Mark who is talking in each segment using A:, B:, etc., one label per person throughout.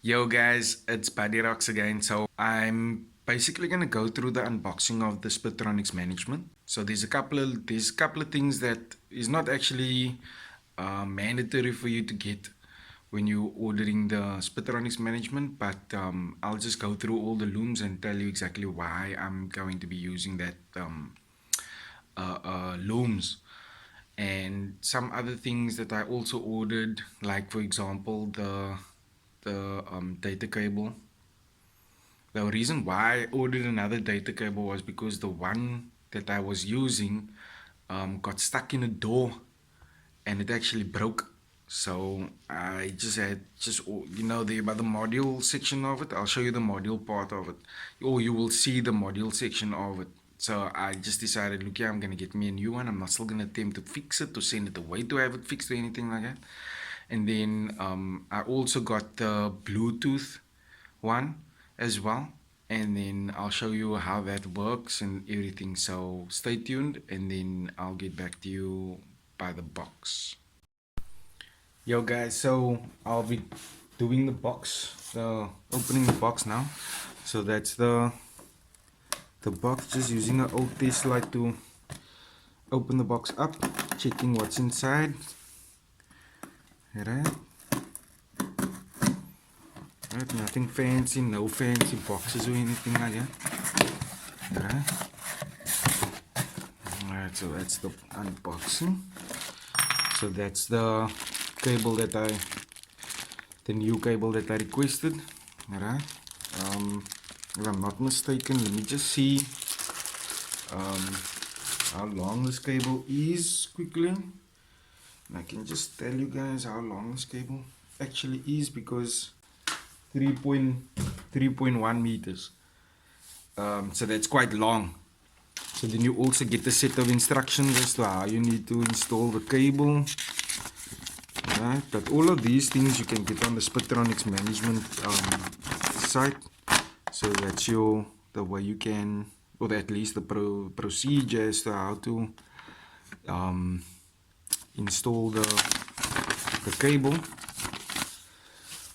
A: Yo guys, it's Buddy Rocks again. So I'm basically gonna go through the unboxing of the Spitronics management. So there's a couple of things that is not actually mandatory for you to get when you're ordering the Spitronics management, but I'll just go through all the looms and tell you exactly why I'm going to be using that looms and some other things that I also ordered, like for example the data cable. The reason why I ordered another data cable was because the one that I was using got stuck in a door and it actually broke. So I just had there by the module section of it. I'll show you the module part of it, or you will see the module section of it. So I just decided, look, yeah, I'm gonna get me a new one. I'm not still gonna attempt to fix it or send it away to have it fixed or anything like that. And then I also got the Bluetooth one as well. And then I'll show you how that works and everything. So stay tuned, and then I'll get back to you by the box. Yo guys, so I'll be doing the box, opening the box now. So that's the box, just using an old test light to open the box up, checking what's inside. Right, nothing fancy, no fancy boxes or anything like that. Alright, so that's the unboxing. So that's the cable the new cable that I requested. Alright, if I'm not mistaken, let me just see how long this cable is quickly. I can just tell you guys how long this cable actually is, because 3.1 meters. So that's quite long. So then you also get a set of instructions as to how you need to install the cable. Right, but all of these things you can get on the Spitronics management site. So that's the way you can, or at least the procedure as to how to install the cable.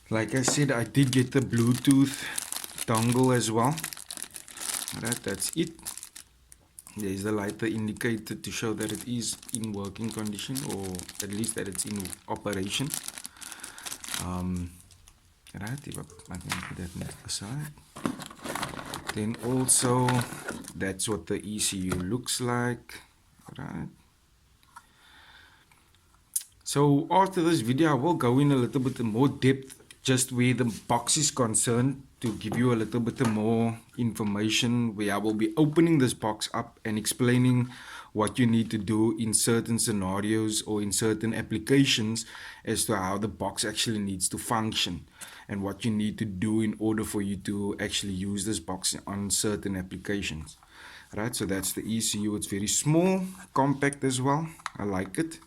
A: Like I said, I did get the Bluetooth dongle as well. Right, that's it. There's the lighter indicator to show that it is in working condition, or at least that it's in operation. Right, if I can put that aside. Then also, that's what the ECU looks like. Right. So after this video, I will go in a little bit more depth just where the box is concerned, to give you a little bit more information, where I will be opening this box up and explaining what you need to do in certain scenarios or in certain applications as to how the box actually needs to function and what you need to do in order for you to actually use this box on certain applications. Right, so that's the ECU. It's very small, compact as well. I like it.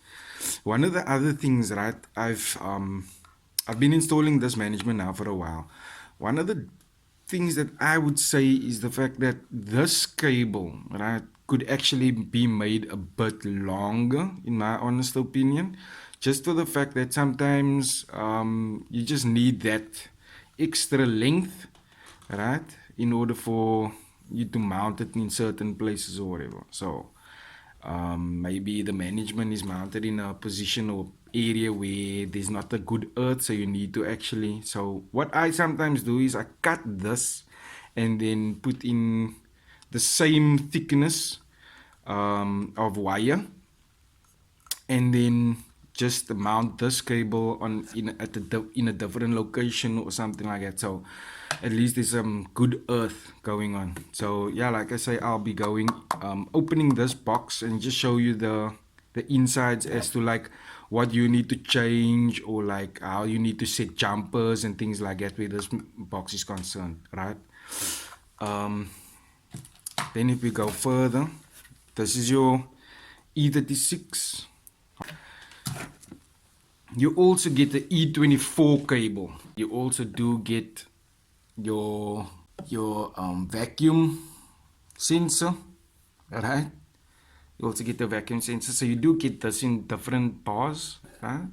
A: One of the other things, right, I've been installing this management now for a while. One of the things that I would say is the fact that this cable, right, could actually be made a bit longer, in my honest opinion, just for the fact that sometimes you just need that extra length, right, in order for you to mount it in certain places or whatever. So maybe the management is mounted in a position or area where there's not a good earth, so you need to actually, so what I sometimes do is I cut this and then put in the same thickness of wire, and then just mount this cable on in a different location or something like that, so at least there's some good earth going on. So yeah, like I say, I'll be going opening this box and just show you the insides as to like what you need to change, or like how you need to set jumpers and things like that where this box is concerned, right? Then if we go further, this is your E36. You also get the E24 cable. You also do get your vacuum sensor, right? You also get the vacuum sensor, so you do get this in different bars, right?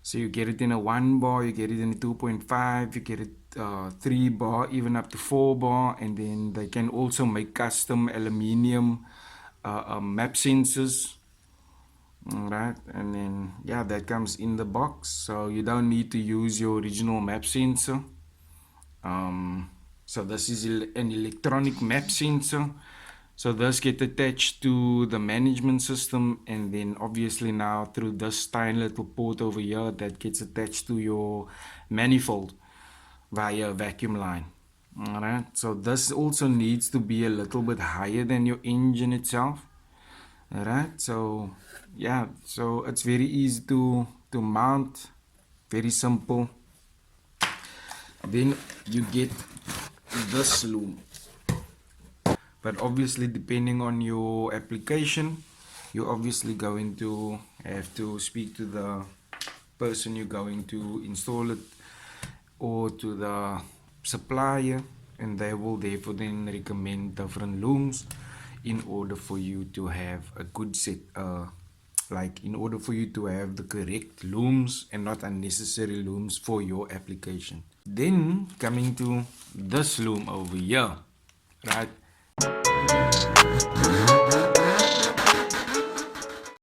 A: So you get it in a 1 bar, you get it in a 2.5, you get it 3 bar, even up to 4 bar, and then they can also make custom aluminium map sensors. Alright, and then yeah, that comes in the box, so you don't need to use your original map sensor. So this is an electronic map sensor. So this gets attached to the management system, and then obviously now through this tiny little port over here that gets attached to your manifold via a vacuum line. Alright, so this also needs to be a little bit higher than your engine itself. Alright, so yeah, so it's very easy to mount, very simple. Then you get this loom, but obviously depending on your application, you're obviously going to have to speak to the person you're going to install it, or to the supplier, and they will therefore then recommend different looms in order for you to have a good set, like in order for you to have the correct looms and not unnecessary looms for your application. Then coming to this loom over here, right?